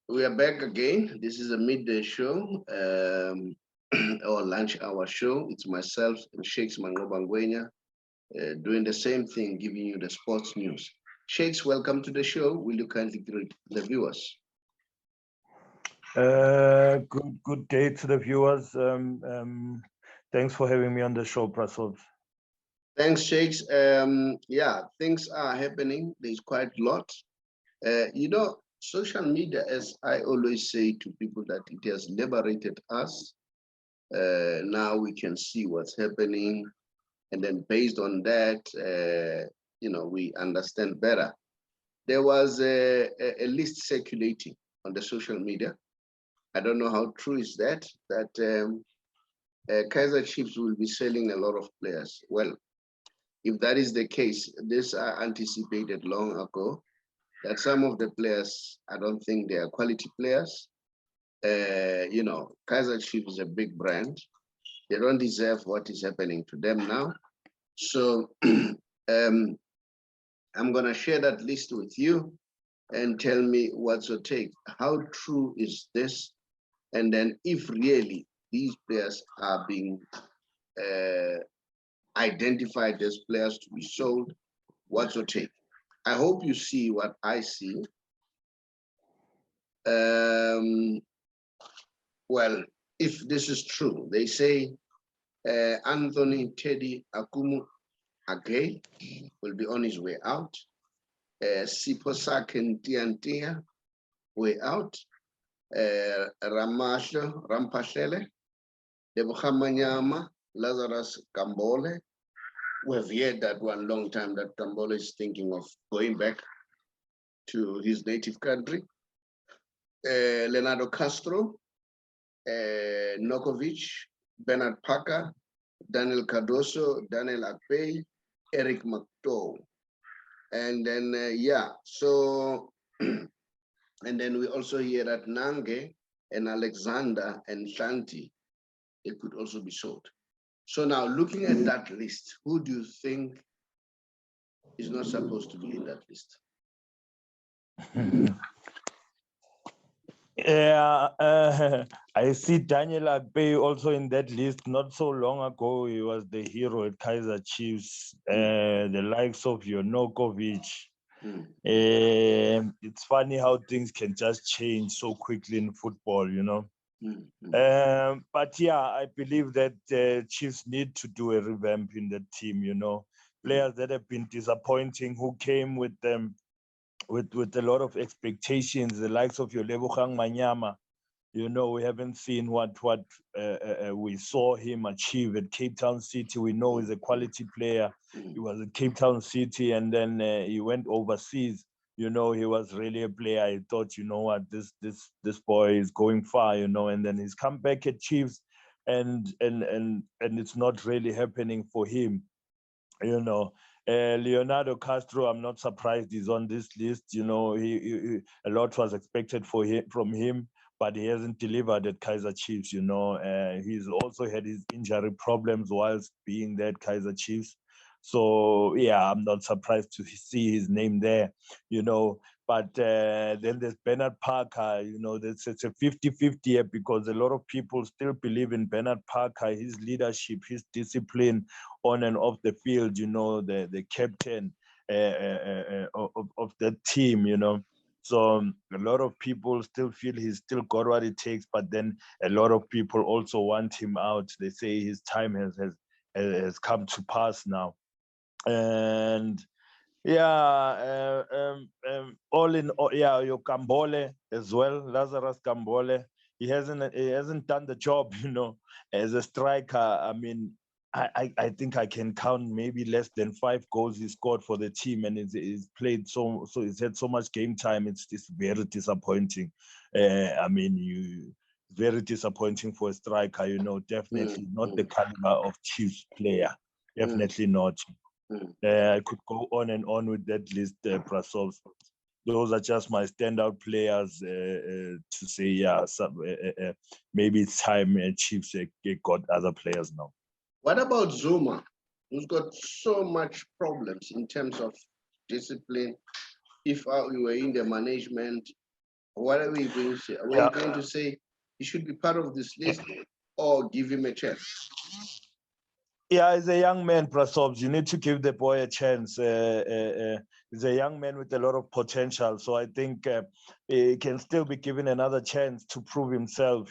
We are back again. This is a midday show, or lunch hour show. It's myself and Shakes Mangobangwenya doing the same thing, giving you the sports news. Shakes, welcome to the show. Will you kindly greet the viewers? Good day to the viewers. Thanks for having me on the show, Prasov. Thanks, Shakes. Yeah, things are happening. There's quite a lot. Social media, as I always say to people, that it has liberated us. Now we can see what's happening. And then based on that, we understand better. There was a list circulating on the social media. I don't know how true is that Kaizer Chiefs will be selling a lot of players. Well, if that is the case, this I anticipated long ago, that some of the players, I don't think they are quality players. Kaizer Chiefs is a big brand. They don't deserve what is happening to them now. So I'm going to share that list with you and tell me what's your take. How true is this? And then if really these players are being identified as players to be sold, what's your take? I hope you see what I see. Well, if this is true, they say Anthony Teddy Akumu Age will be on his way out. Siposaken Tiantia way out. Rampashele, Debuhamanyama, Lazarus Kambole. We've heard that one long time that Kambole is thinking of going back to his native country. Leonardo Castro, Nokovic, Bernard Parker, Daniel Cardoso, Daniel Akpey, Eric McDowell. And then, and then we also hear that Nange and Alexander and Shanti, it could also be sold. So now looking at that list, who do you think is not supposed to be in that list? Yeah, I see Daniel Akpey also in that list. Not so long ago, he was the hero at Kaizer Chiefs, the likes of Jonokovic. It's funny how things can just change so quickly in football, But yeah, I believe that Chiefs need to do a revamp in the team, Players that have been disappointing, who came with them with a lot of expectations, the likes of Lebogang Manyama. We haven't seen what we saw him achieve at Cape Town City. We know he's a quality player. He was at Cape Town City, and then he went overseas. He was really a player. I thought, this boy is going far, and then he's come back at Chiefs, and it's not really happening for him, Leonardo Castro, I'm not surprised he's on this list. He a lot was expected from him, but he hasn't delivered at Kaizer Chiefs. He's also had his injury problems whilst being there at Kaizer Chiefs. So yeah, I'm not surprised to see his name there. But then there's Bernard Parker. It's a 50-50 here, because a lot of people still believe in Bernard Parker, his leadership, his discipline on and off the field. The captain of the team. So a lot of people still feel he's still got what it takes, but then a lot of people also want him out. They say his time has come to pass now. And all in all, your Kambole as well, Lazarus Kambole. He hasn't done the job, as a striker. I mean, I think I can count maybe less than 5 goals he scored for the team, and he's played so he's had so much game time. It's very disappointing. Very disappointing for a striker. Definitely not the caliber of Chiefs player. Definitely not. I could go on and on with that list, Prasov. Those are just my standout players to say, maybe it's time Chiefs got other players now. What about Zuma, who's got so much problems in terms of discipline, if we were in the management, what are we going to say? Are we Yeah. going to say he should be part of this list or give him a chance? Yeah, as a young man, Prasobs, you need to give the boy a chance. He's a young man with a lot of potential, so I think he can still be given another chance to prove himself.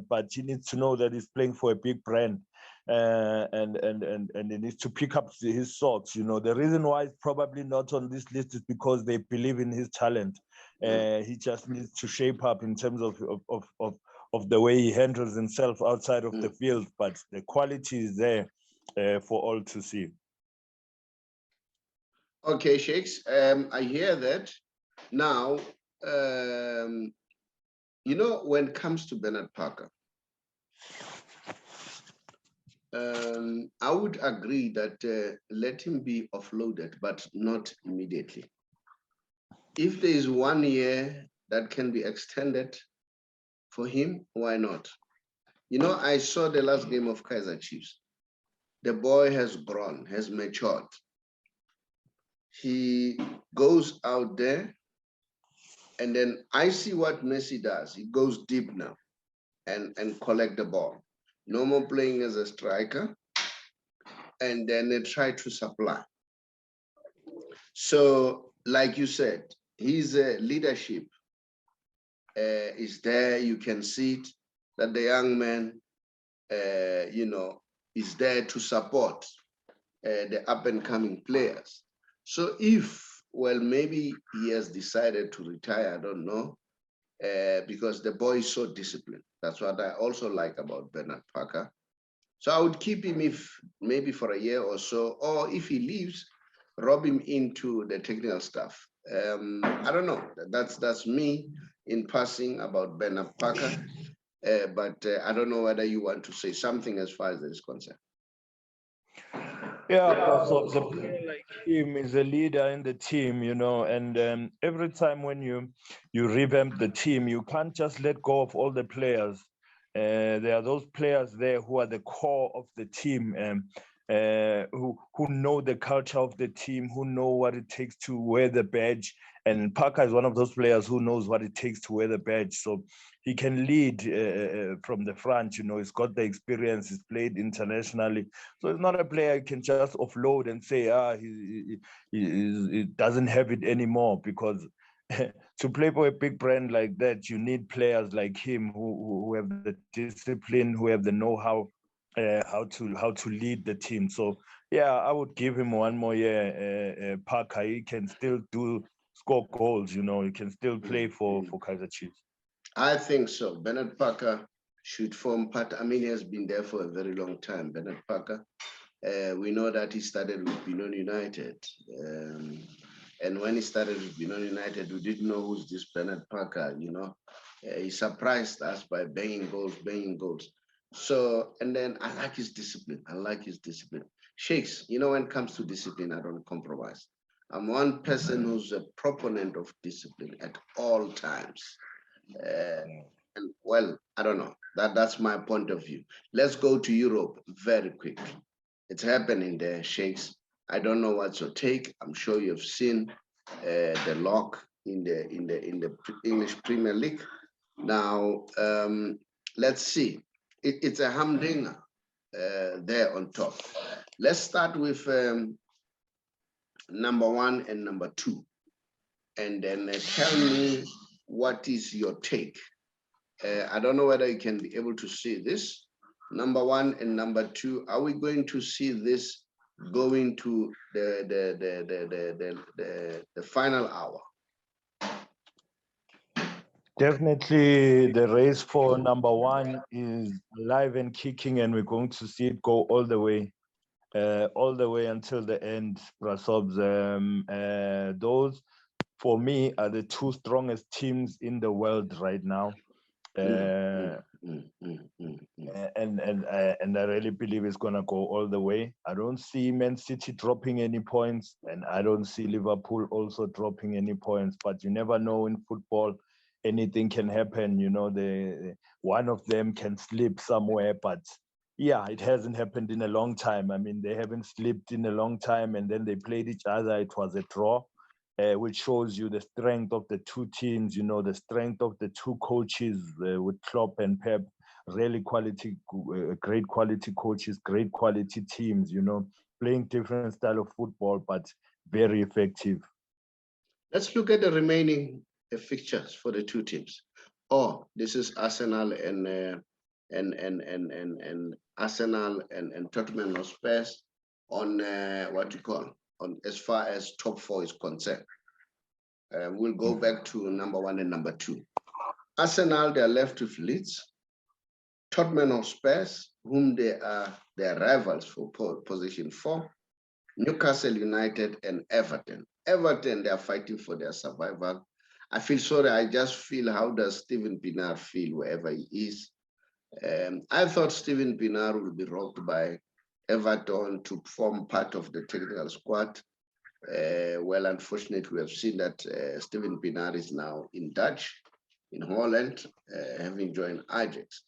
But he needs to know that he's playing for a big brand, and he needs to pick up his socks. The reason why he's probably not on this list is because they believe in his talent. He just needs to shape up in terms of the way he handles himself outside of the field, but the quality is there for all to see. Okay, Shakes, I hear that. Now, when it comes to Bernard Parker, I would agree that let him be offloaded, but not immediately. If there is 1 year that can be extended for him, why not? I saw the last game of Kaizer Chiefs. The boy has grown, has matured. He goes out there, and then I see what Messi does. He goes deep now and collect the ball. No more playing as a striker, and then they try to supply. So, like you said, his leadership is there. You can see it, that the young man, is there to support the up and coming players. So maybe he has decided to retire, I don't know, because the boy is so disciplined. That's what I also like about Bernard Parker. So I would keep him if maybe for a year or so, or if he leaves, rob him into the technical stuff. I don't know. That's me in passing about Bernard Parker. But I don't know whether you want to say something as far as that is concerned. Yeah, Prasobs, a player like him is a leader in the team, and every time when you revamp the team, you can't just let go of all the players. There are those players there who are the core of the team, who know the culture of the team, who know what it takes to wear the badge. And Parker is one of those players who knows what it takes to wear the badge. So he can lead from the front. He's got the experience. He's played internationally. So it's not a player you can just offload and say, he doesn't have it anymore, because to play for a big brand like that, you need players like him who have the discipline, who have the know-how, how to lead the team. So yeah, I would give him 1 more year. Parker, he can still score goals. He can still play for Kaizer Chiefs. I think so. Bernard Parker should form part. I mean, he has been there for a very long time. Bernard Parker. We know that he started with Benoni United. And when he started with Benoni United, we didn't know who's this Bernard Parker, he surprised us by banging goals. So, and then I like his discipline. Shakes, when it comes to discipline, I don't compromise. I'm one person who's a proponent of discipline at all times. And well, I don't know. That's my point of view. Let's go to Europe very quickly. It's happening there, Shakes. I don't know what's your take. I'm sure you've seen the lock in the English Premier League. Now, let's see. It's a humdinger there on top. Let's start with number 1 and number 2, and then tell me what is your take. I don't know whether you can be able to see this. Number 1 and number 2, are we going to see this going to the final hour? Definitely, the race for number 1 is alive and kicking, and we're going to see it go all the way until the end. Prasobs, those for me are the 2 strongest teams in the world right now. And I really believe it's gonna go all the way. I don't see Man City dropping any points, and I don't see Liverpool also dropping any points. But you never know in football; anything can happen. The one of them can slip somewhere. But yeah, it hasn't happened in a long time. I mean, they haven't slipped in a long time, and then they played each other. It was a draw. which shows you the strength of the two teams, you know, the strength of the two coaches with Klopp and Pep, really quality, great quality coaches, great quality teams, you know, playing different style of football, but very effective. Let's look at the remaining fixtures for the two teams. Oh, this is Arsenal and Arsenal and Tottenham Hotspur on what you call on as far as top four is concerned. We'll go back to number 1 and number 2. Arsenal, they are left with Leeds. Tottenham Hotspur, whom they are their rivals for position 4. Newcastle United and Everton. Everton, they are fighting for their survival. I feel sorry. I just feel, how does Steven Pienaar feel wherever he is? I thought Steven Pienaar would be robbed by Everton to form part of the technical squad. Well, unfortunately, we have seen that Steven Pienaar is now in Dutch, in Holland, having joined Ajax.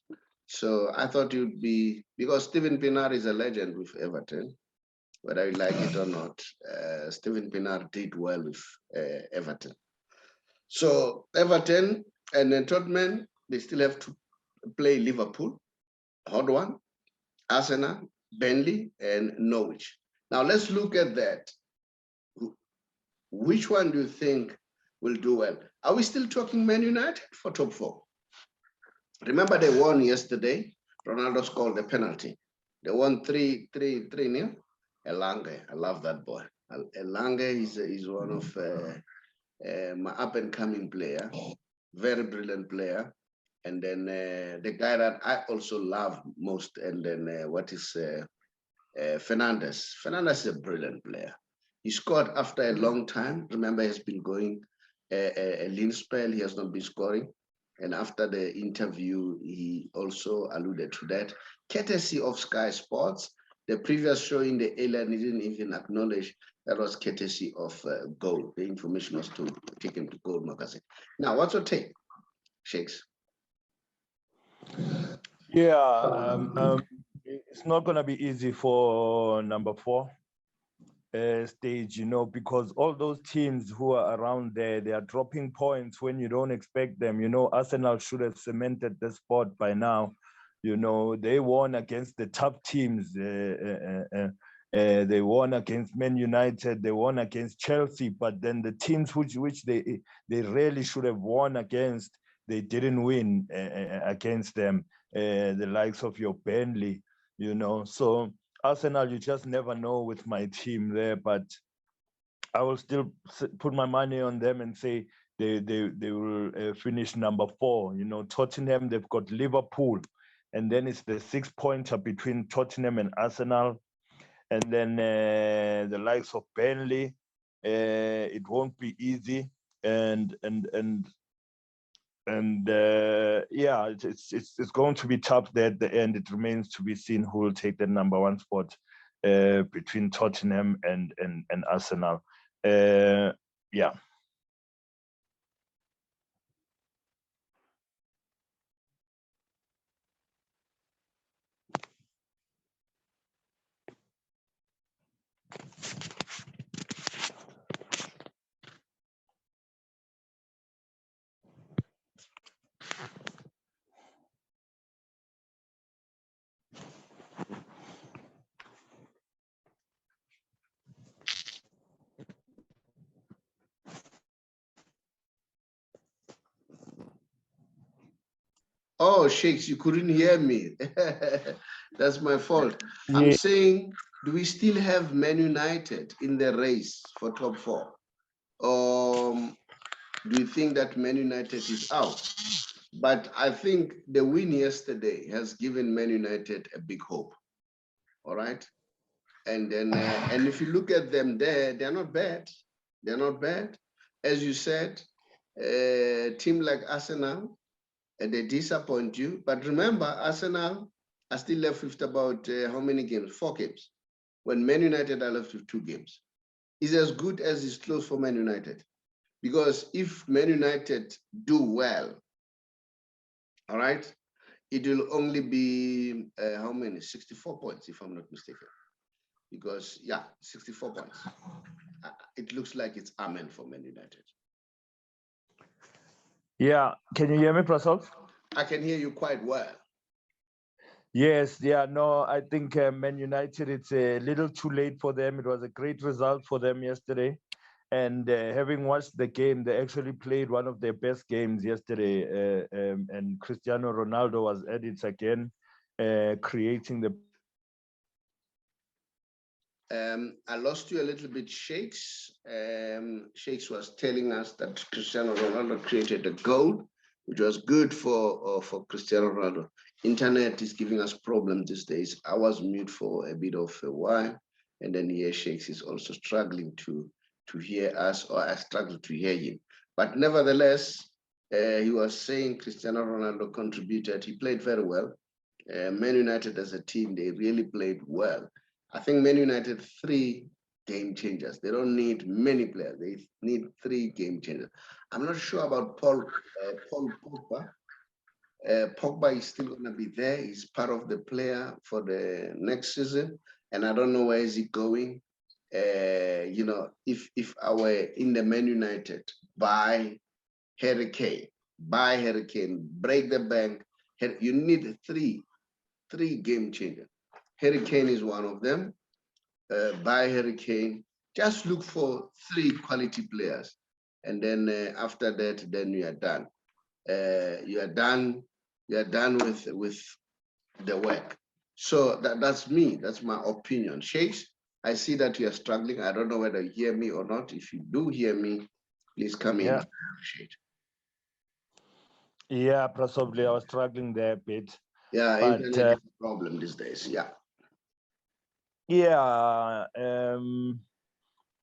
So I thought it would be, because Steven Pienaar is a legend with Everton, whether you like it or not. Steven Pienaar did well with Everton. So Everton and then Tottenham, they still have to play Liverpool, hard one, Arsenal, Burnley, and Norwich. Now let's look at that. Which one do you think will do well? Are we still talking Man United for top 4? Remember they won yesterday. Ronaldo scored the penalty. They won 3-0. Elange, I love that boy. Elange is one of my up-and-coming player, very brilliant player. And then the guy that I also love most, and then Fernandes. Fernandes is a brilliant player. He scored after a long time. Remember, he's been going a lean spell. He has not been scoring. And after the interview, he also alluded to that. Courtesy of Sky Sports, the previous show in the airline, he didn't even acknowledge that was courtesy of Gold. The information was taken to Gold magazine. Now, what's your take, Shakes? Yeah, it's not going to be easy for number 4 stage, you know, because all those teams who are around there, they are dropping points when you don't expect them. You know, Arsenal should have cemented the spot by now. You know, they won against the top teams. They won against Man United. They won against Chelsea. But then the teams which they really should have won against, they didn't win against them. The likes of your Burnley, you know. So Arsenal, you just never know with my team there, but I will still put my money on them and say they will finish number 4. You know, Tottenham, they've got Liverpool, and then it's the 6-pointer between Tottenham and Arsenal, and then the likes of Burnley. It won't be easy, and yeah, it's going to be tough there at the end. It remains to be seen who will take the number 1 spot between Tottenham and Arsenal. Yeah. Oh, Shakes, you couldn't hear me. That's my fault. Yeah. I'm saying, do we still have Man United in the race for top 4? Do you think that Man United is out? But I think the win yesterday has given Man United a big hope. All right. And then, and if you look at them there, they're not bad. They're not bad. As you said, a team like Arsenal, and they disappoint you. But remember, Arsenal are still left with about how many games? 4 games. When Man United are left with 2 games. It's as good as it's close for Man United. Because if Man United do well, all right, it will only be how many? 64 points, if I'm not mistaken. Because, yeah, 64 points. it looks like it's amen for Man United. Yeah, can you hear me, Prasad? I can hear you quite well. Yes, yeah, no, I think Man United, it's a little too late for them. It was a great result for them yesterday. And having watched the game, they actually played one of their best games yesterday. And Cristiano Ronaldo was at it again, creating the. I lost you a little bit, Shakes. Shakes was telling us that Cristiano Ronaldo created a goal, which was good for Cristiano Ronaldo. Internet is giving us problems these days. I was mute for a bit of a while, and then here Shakes is also struggling to hear us, or I struggle to hear him. But nevertheless, he was saying Cristiano Ronaldo contributed. He played very well. Man United as a team, they really played well. I think Man United 3 game changers. They don't need many players. They need 3 game changers. I'm not sure about Paul Pogba. Pogba is still going to be there. He's part of the player for the next season, and I don't know where is he going. If I were in the Man United, buy Harry Kane, break the bank. You need three game changers. Harry Kane is one of them. Buy Harry Kane. Just look for 3 quality players, and then after that, then you are done. You are done with the work. So that's me. That's my opinion. Shakes, I see that you are struggling. I don't know whether you hear me or not. If you do hear me, please come in. Yeah. Yeah, possibly I was struggling there a bit. Yeah, but, internet is a problem these days. Yeah. Yeah.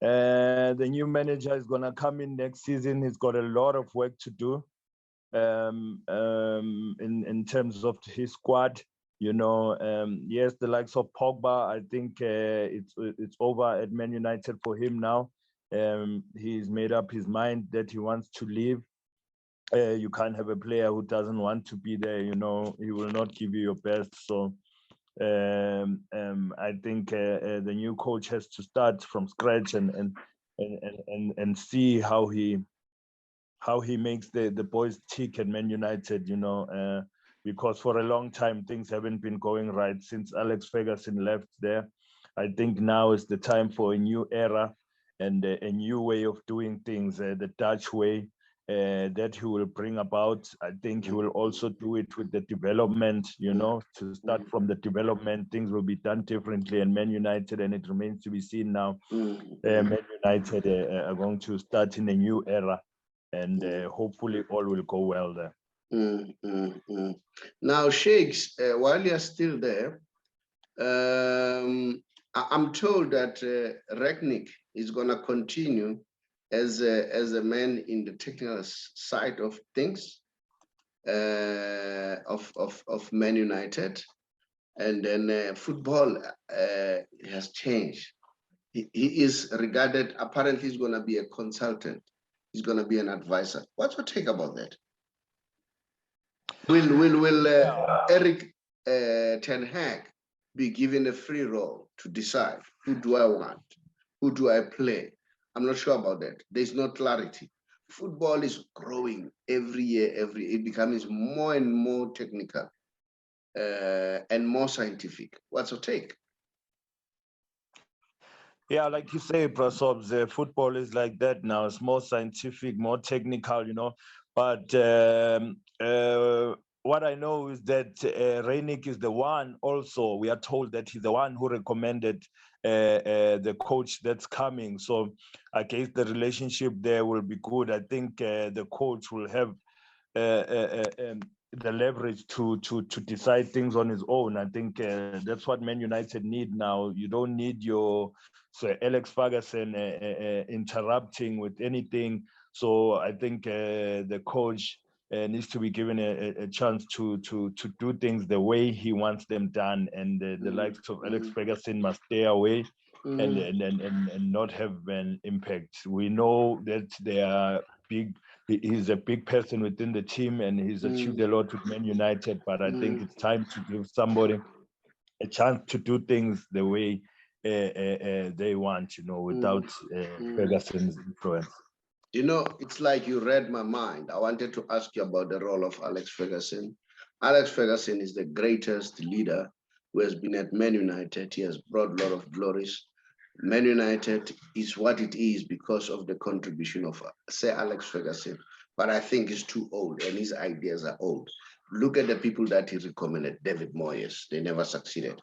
The new manager is gonna come in next season. He's got a lot of work to do. In terms of his squad, yes, the likes of Pogba, I think it's over at Man United for him now. He's made up his mind that he wants to leave. You can't have a player who doesn't want to be there. He will not give you your best. So I think the new coach has to start from scratch and see how he makes the boys tick at Man United, because for a long time things haven't been going right since Alex Ferguson left there. I think now is the time for a new era and a new way of doing things, the Dutch way that he will bring about. I think he will also do it with the development, to start from the development. Things will be done differently in Man United, and it remains to be seen now. Man United are going to start in a new era, and hopefully all will go well there. Now, Shakes, while you're still there, I'm told that Ragnick is going to continue as a man in the technical side of things of Man United, and then football has changed. He is regarded, apparently he's going to be a consultant. He's going to be an advisor. What's your take about that? Will Eric Ten Hag be given a free role to decide who do I want, who do I play? I'm not sure about that. There's no clarity. Football is growing every year. It becomes more and more technical and more scientific. What's your take? Yeah, like you say, Prasad, football is like that now. It's more scientific, more technical, But what I know is that Rangnick is the one also, we are told that he's the one who recommended the coach that's coming. So I guess the relationship there will be good. I think the coach will have the leverage to decide things on his own. I think that's what Man United need now. You don't need your Alex Ferguson interrupting with anything. So I think the coach needs to be given a chance to do things the way he wants them done, and the likes of Alex Ferguson must stay away and not have an impact. We know that they are big. He's a big person within the team, and he's achieved a lot with Man United. But I think it's time to give somebody a chance to do things the way they want, you know, without Ferguson's influence. You know, it's like you read my mind. I wanted to ask you about the role of Alex Ferguson. Alex Ferguson is the greatest leader who has been at Man United. He has brought a lot of glories. Man United is what it is because of the contribution of, say, Alex Ferguson. But I think he's too old and his ideas are old. Look at the people that he recommended. David Moyes, they never succeeded.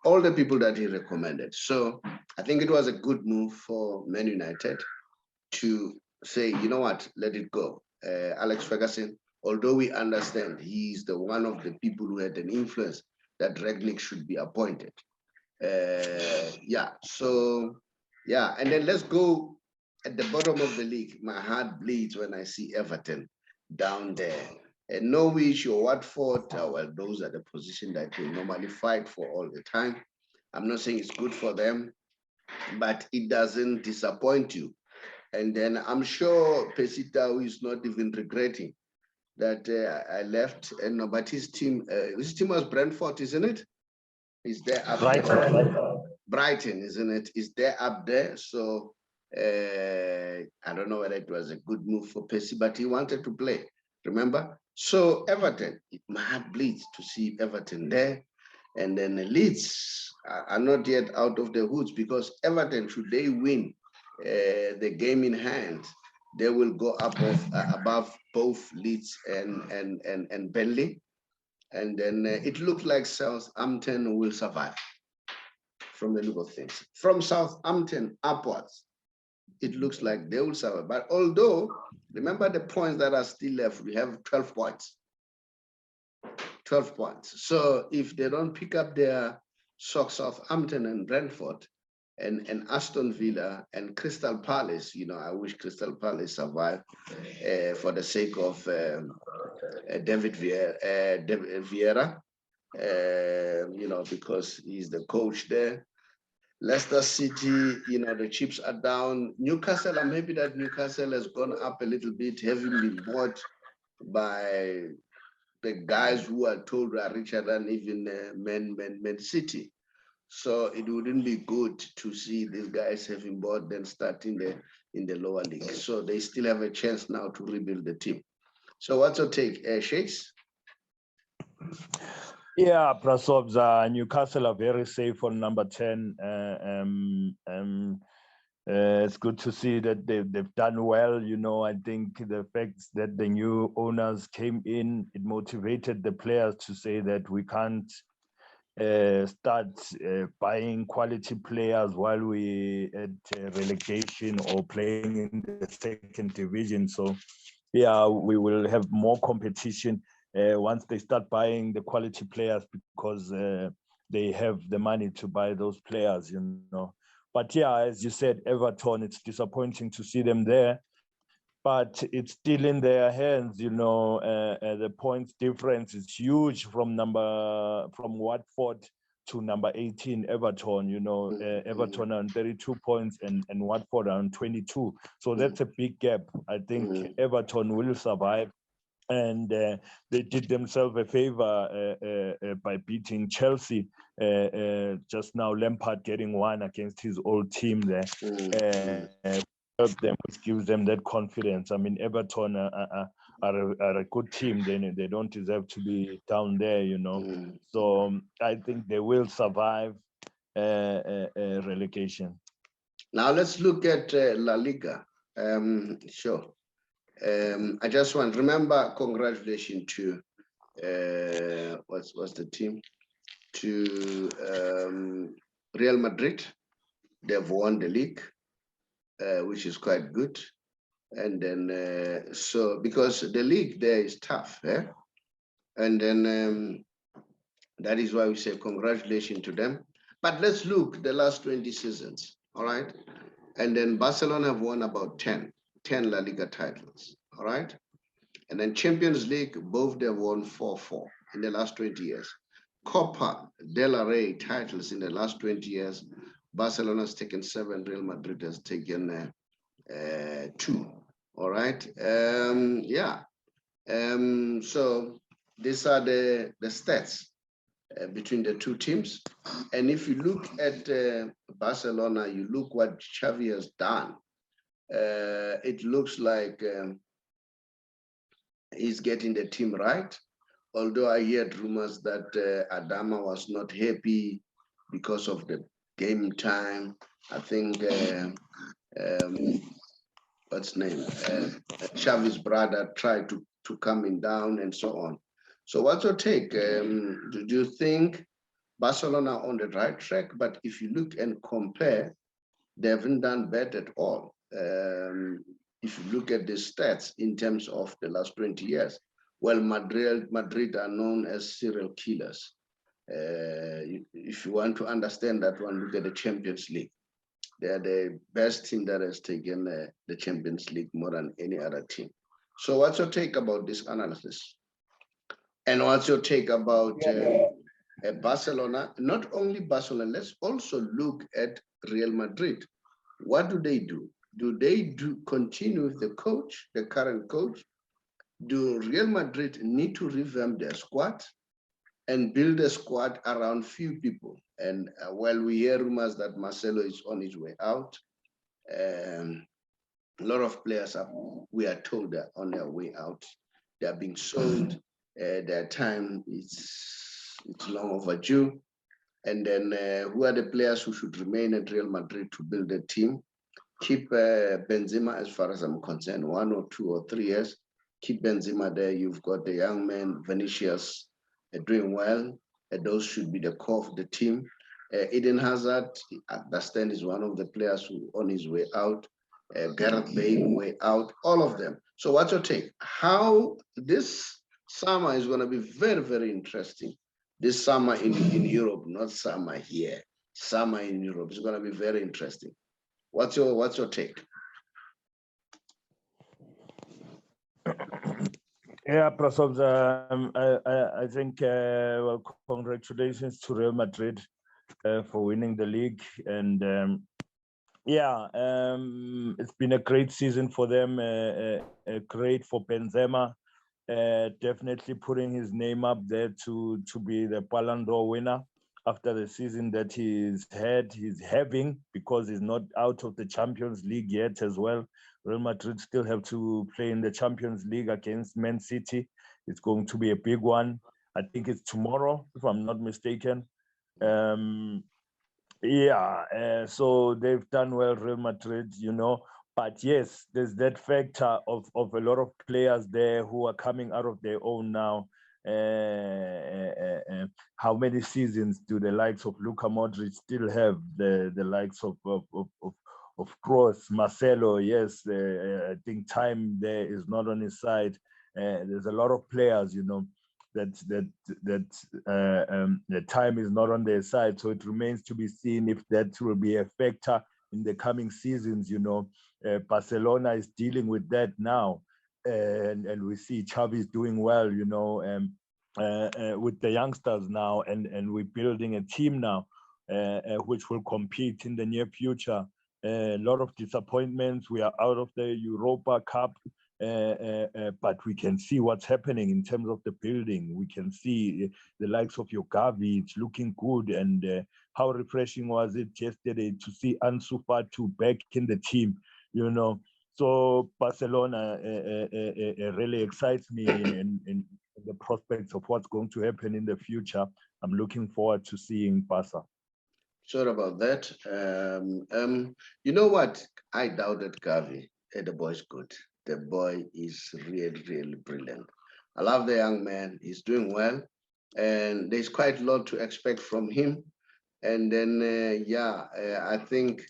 All the people that he recommended. So I think it was a good move for Man United to say, you know what, let it go. Alex Ferguson, although we understand he's the one of the people who had an influence that Rangnick should be appointed. And then let's go at the bottom of the league. My heart bleeds when I see Everton down there. And Norwich or Watford, well, those are the positions that we normally fight for all the time. I'm not saying it's good for them, but it doesn't disappoint you. And then I'm sure Pesita is not even regretting that I left. And but his team was Brentford, isn't it? Is there up there? Brighton, isn't it? Is there up there? So I don't know whether it was a good move for Pesci, but he wanted to play. Remember? So Everton, my heart bleeds to see Everton there. And then the Leeds are not yet out of the woods because Everton, should they win the game in hand, they will go above both Leeds and Burnley. And then it looks like Southampton will survive from the look of things. From Southampton upwards, it looks like they will survive. But although, remember the points that are still left, we have 12 points. 12 points. So if they don't pick up their Southampton and Brentford and Aston Villa and Crystal Palace, you know, I wish Crystal Palace survive for the sake of David Vieira, you know, because he's the coach there. Leicester City, you know, the chips are down. Newcastle, I'm happy that Newcastle has gone up a little bit, having been bought by the guys who are told are richer than even Man City. So it wouldn't be good to see these guys having bought then starting in the lower league. So they still have a chance now to rebuild the team. So what's your take, Shakes? Yeah, Prasobs, Newcastle are very safe on number 10. It's good to see that they've done well. You know, I think the fact that the new owners came in, it motivated the players to say that we can't start buying quality players while we at relegation or playing in the second division. So, yeah, we will have more competition once they start buying the quality players because they have the money to buy those players, you know. But yeah, as you said, Everton, it's disappointing to see them there, but it's still in their hands, you know. The points difference is huge from Watford to number 18, Everton, you know. Everton on 32 points and Watford on 22. So that's a big gap. I think Everton will survive. And they did themselves a favor by beating Chelsea just now. Lampard getting one against his old team there. Which gives them that confidence. I mean, Everton are a good team. They don't deserve to be down there, you know. So I think they will survive relegation. Now let's look at La Liga. Sure. I just want to remember, congratulations to what's the team? To Real Madrid. They've won the league, which is quite good. And then so because the league there is tough, and then that is why we say congratulations to them. But let's look the last 20 seasons, all right? And then Barcelona have won about 10 La Liga titles, all right? And then Champions League, both they won 4-4 in the last 20 years. Copa del Rey titles in the last 20 years. Barcelona has taken 7, Real Madrid has taken 2, all right? So these are the stats. between the two teams. And if you look at Barcelona, you look what Xavi has done. It looks like he's getting the team right. Although I heard rumors that Adama was not happy because of the game time. I think what's name? Xavi's brother tried to calm him down and so on. So what's your take? Do you think Barcelona on the right track? But if you look and compare, they haven't done bad at all. If you look at the stats in terms of the last 20 years, well, Madrid are known as serial killers. If you want to understand that one, look at the Champions League. They are the best team that has taken the Champions League more than any other team. So what's your take about this analysis? And what's your take about Barcelona? Not only Barcelona, let's also look at Real Madrid. What do they do? Do they continue with the coach, the current coach? Do Real Madrid need to revamp their squad and build a squad around few people? And while we hear rumors that Marcelo is on his way out, a lot of players we are told are on their way out. They are being sold. Their time it's long overdue. And then who are the players who should remain at Real Madrid to build a team? Keep Benzema, as far as I'm concerned, 1 or 2 or 3 years. Keep Benzema there. You've got the young man, Vinicius, doing well. Those should be the core of the team. Eden Hazard, I understand, is one of the players who on his way out. Gareth Bale, way out. All of them. So what's your take? How this summer is going to be very, very interesting. This summer in Europe, not summer here. Summer in Europe is going to be very interesting. What's your take? Yeah, Prasad, I think well, congratulations to Real Madrid for winning the league, and it's been a great season for them. Great for Benzema, definitely putting his name up there to be the Ballon d'Or winner after the season that he's having, because he's not out of the Champions League yet as well. Real Madrid still have to play in the Champions League against Man City. It's going to be a big one. I think it's tomorrow, if I'm not mistaken. So they've done well, Real Madrid, But yes, there's that factor of a lot of players there who are coming out of their own now. How many seasons do the likes of Luka Modric still have? The likes of Kroos, Marcelo? Yes, I think time there is not on his side. There's a lot of players, that the time is not on their side. So it remains to be seen if that will be a factor in the coming seasons. Barcelona is dealing with that now, and we see Xavi is doing well. With the youngsters now, and we're building a team now, which will compete in the near future. A lot of disappointments. We are out of the Europa Cup. But we can see what's happening in terms of the building. We can see the likes of Yogavi, it's looking good. And how refreshing was it yesterday to see Ansu Fati back in the team, So Barcelona really excites me in the prospects of what's going to happen in the future. I'm looking forward to seeing Barca. Sure about that. You know what? I doubted Gavi. The boy's good. The boy is really, really brilliant. I love the young man. He's doing well. And there's quite a lot to expect from him. And then, I think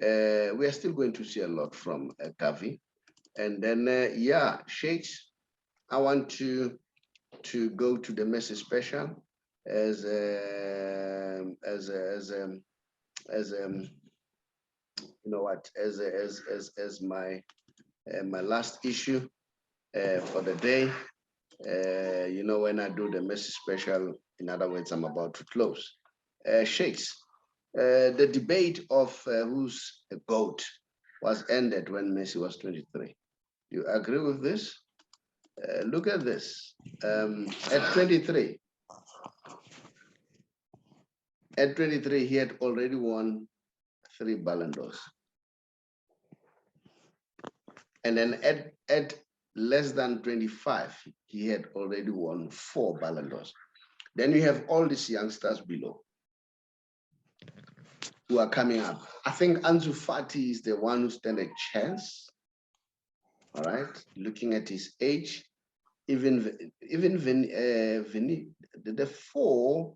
we are still going to see a lot from Gavi. And then, Shakes, I want to go to the Messi special as my last issue for the day. When I do the Messi special, in other words, I'm about to close. Shakes, the debate of who's a GOAT was ended when Messi was 23. You agree with this? Look at this. At 23, At 23, he had already won 3 Ballon d'Ors. And then at less than 25, he had already won 4 Ballon d'Ors. Then you have all these youngsters below who are coming up. I think Ansu Fati is the one who stands a chance. All right, looking at his age, even the 4,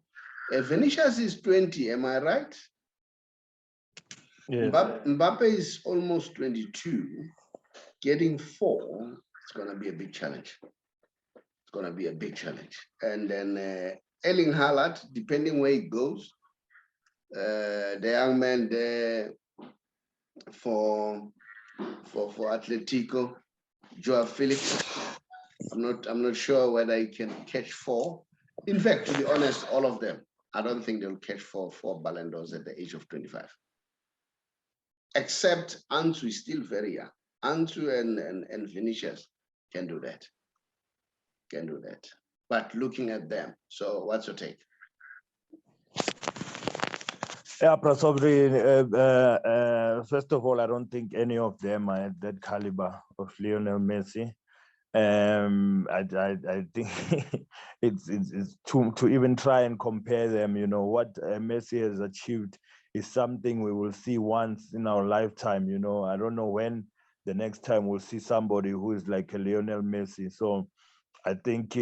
Vinicius is 20. Am I right? Yes. Mbappe is almost 22. Getting 4, it's going to be a big challenge. It's going to be a big challenge. And then Erling Haaland, depending where he goes, the young man there for Atletico, Joao Felix. I'm not sure whether he can catch 4. In fact, to be honest, all of them, I don't think they'll catch 4 Ballon d'Ors at the age of 25. Except Ansu is still very young. Ansu and Vinicius can do that. Can do that. But looking at them, so what's your take? Yeah, probably. First of all, I don't think any of them are at that caliber of Lionel Messi. I think it's to even try and compare them. You know what Messi has achieved is something we will see once in our lifetime. You know, I don't know when the next time we'll see somebody who is like a Lionel Messi. So I think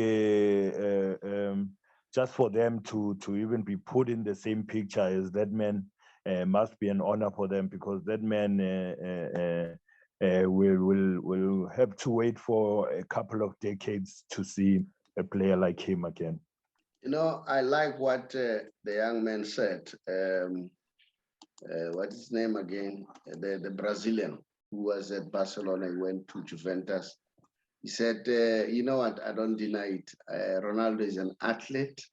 just for them to even be put in the same picture as that man must be an honor for them, because that man will have to wait for a couple of decades to see a player like him again. You know, I like what the young man said. What's his name again? The Brazilian who was at Barcelona and went to Juventus. He said, you know what, I don't deny it. Ronaldo is an athlete.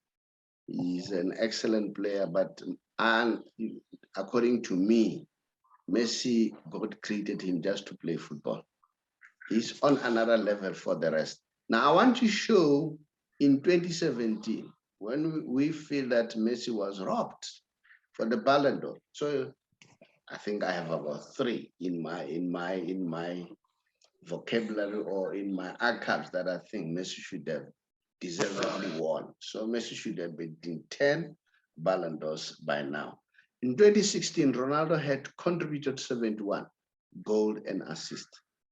He's an excellent player, but according to me, Messi, God created him just to play football. He's on another level for the rest. Now, I want to show in 2017, when we feel that Messi was robbed for the Ballon d'Or. So I think I have about 3 in my vocabulary or in my archives that I think Messi should have deservedly won. So Messi should have been in 10 Ballon d'Ors by now. In 2016, Ronaldo had contributed 71 goal and assist.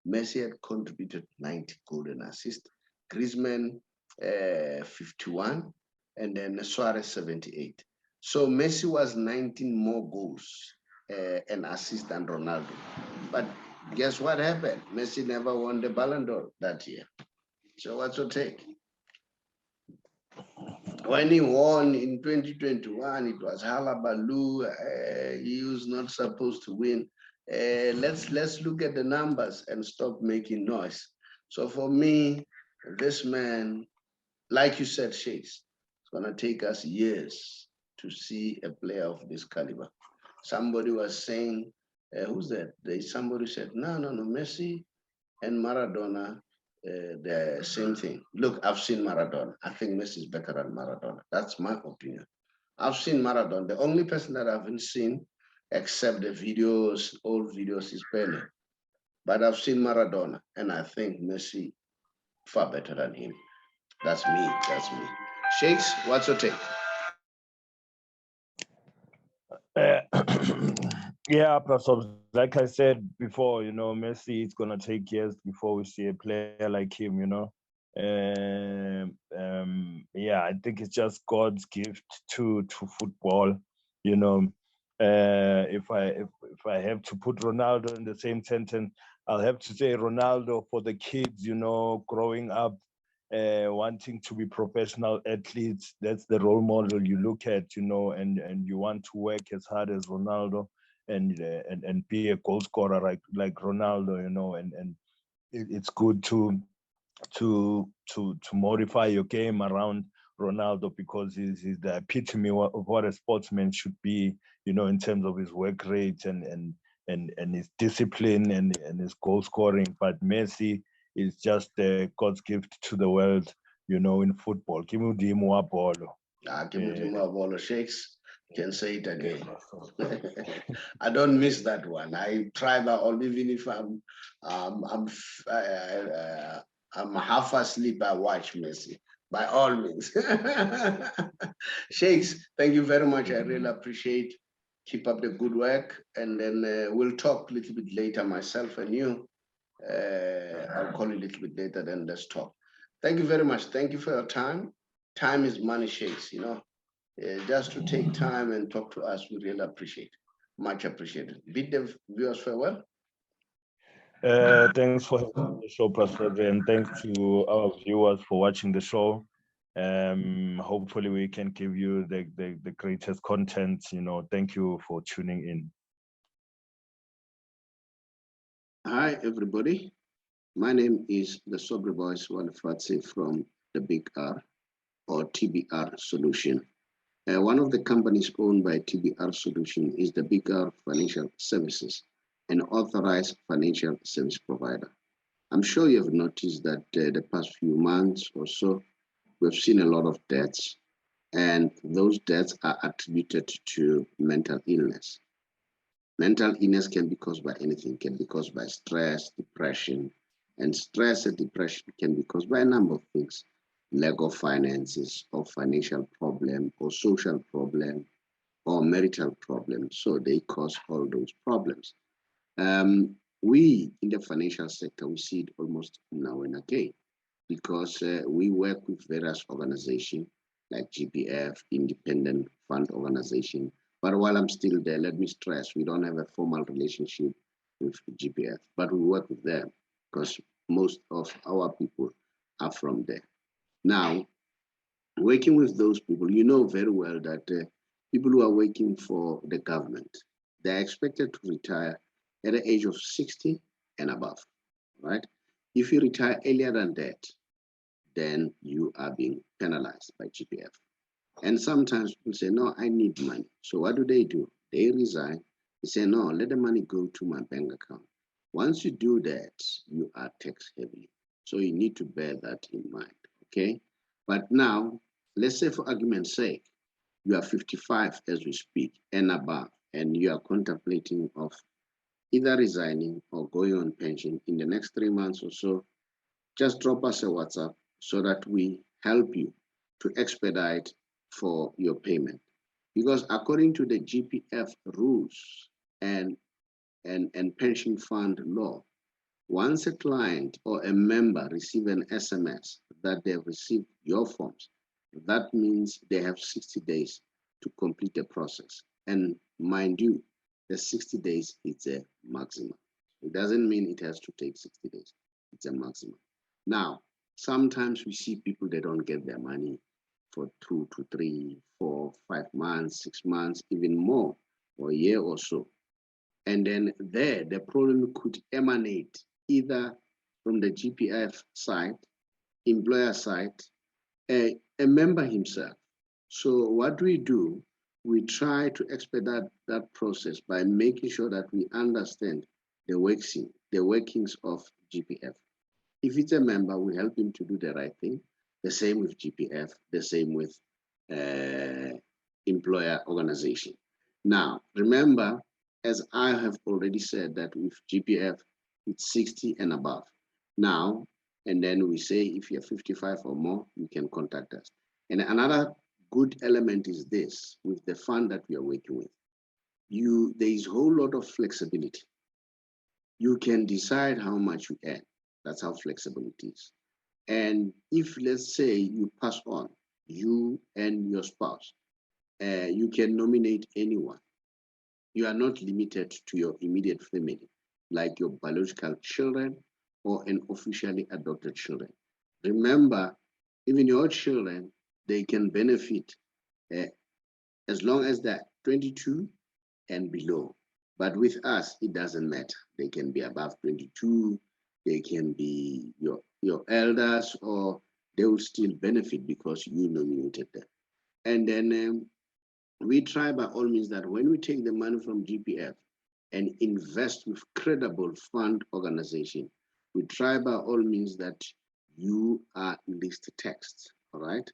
Messi had contributed 90 goal and assist. Griezmann 51, and then Suarez 78. So Messi was 19 more goals and assists than Ronaldo. But guess what happened? Messi never won the Ballon d'Or that year. So what's your take? When he won in 2021, it was hullabaloo. He was not supposed to win. Let's look at the numbers and stop making noise. So for me, this man, like you said, Shakes, it's gonna take us years to see a player of this caliber. Somebody was saying, who's that? Somebody said, no, Messi and Maradona, the same thing. Look, I've seen Maradona. I think Messi is better than Maradona. That's my opinion. I've seen Maradona. The only person that I haven't seen, except the videos, old videos, is Pele. But I've seen Maradona, and I think Messi far better than him. That's me. That's me. Shakes, what's your take? Yeah, so like I said before, you know, Messi, it's gonna take years before we see a player like him. You know, yeah, I think it's just God's gift to football. You know, if I have to put Ronaldo in the same sentence, I'll have to say Ronaldo for the kids. You know, growing up, wanting to be professional athletes. That's the role model you look at. You know, and you want to work as hard as Ronaldo and be a goal scorer like Ronaldo, you know, and it's good to modify your game around Ronaldo, because he's the epitome of what a sportsman should be, you know, in terms of his work rate and his discipline and his goal scoring. But Messi is just God's gift to the world, you know, in football. Give me Shakes. Can say it again. I don't miss that one. I try by all, even if I'm half asleep, I watch Messi. By all means. Shakes, thank you very much. I really appreciate. Keep up the good work, and then we'll talk a little bit later, myself and you. I'll call you a little bit later, then let's talk. Thank you very much. Thank you for your time. Time is money, Shakes, you know. Just to take time and talk to us, we really appreciate. Much appreciated. Bid the viewers farewell. Thanks for having the show, Pastor, and thanks to our viewers for watching the show. Hopefully we can give you the greatest content. You know, thank you for tuning in. Hi, everybody. My name is the Sobre Boys Walifatse from the Big R or TBR Solution. One of the companies owned by TBR Solution is the Big R Financial Services, an authorized financial service provider. I'm sure you have noticed that the past few months or so, we've seen a lot of deaths, and those deaths are attributed to mental illness. Mental illness can be caused by anything, can be caused by stress, depression, and stress and depression can be caused by a number of things, lack of finances, or financial problem, or social problem, or marital problem. So they cause all those problems. We in the financial sector, we see it almost now and again because we work with various organizations like GPF, Independent Fund Organization. But while I'm still there, let me stress, we don't have a formal relationship with GPF, but we work with them because most of our people are from there. Now, working with those people, you know very well that people who are working for the government, they're expected to retire at the age of 60 and above, right? If you retire earlier than that, then you are being penalized by GPF. And sometimes people say, no, I need money. So what do? They resign. They say, no, let the money go to my bank account. Once you do that, you are tax heavy. So you need to bear that in mind, okay? But now, let's say for argument's sake, you are 55 as we speak and above, and you are contemplating of either resigning or going on pension in the next 3 months or so, just drop us a WhatsApp so that we help you to expedite for your payment. Because according to the GPF rules and pension fund law, once a client or a member receive an SMS that they've received your forms, that means they have 60 days to complete the process. And mind you, the 60 days is a maximum. It doesn't mean it has to take 60 days. It's a maximum. Now, sometimes we see people, they don't get their money for 2 to 3, 4, 5 months, 6 months, even more, or a year or so. And then there, the problem could emanate either from the GPF side, employer side, a member himself. So what we do, we try to expedite that process by making sure that we understand the workings of GPF. If it's a member, we help him to do the right thing. The same with GPF, the same with employer organization. Now, remember, as I have already said, that with GPF, it's 60 and above. Now, and then we say if you're 55 or more, you can contact us. And another good element is this, with the fund that we are working with. There is a whole lot of flexibility. You can decide how much you earn. That's how flexible it is. And if, let's say, you pass on, you and your spouse, you can nominate anyone. You are not limited to your immediate family, like your biological children or an officially adopted children. Remember, even your children, they can benefit as long as they're 22 and below. But with us, it doesn't matter. They can be above 22, they can be your elders, or they will still benefit because you nominated them. And then we try by all means that when we take the money from GPF and invest with credible fund organization, we try by all means that you are least taxed, all right?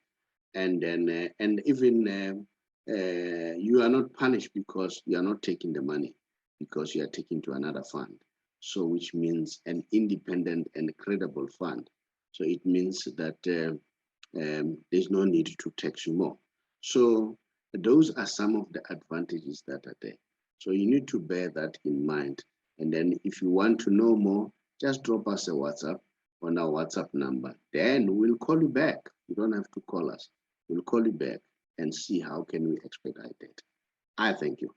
And then, and even you are not punished because you are not taking the money, because you are taking to another fund. So which means an independent and credible fund. So it means that there's no need to tax you more. So those are some of the advantages that are there. So you need to bear that in mind. And then if you want to know more, just drop us a WhatsApp on our WhatsApp number. Then we'll call you back. You don't have to call us. We'll call you back and see how can we expedite it. I thank you.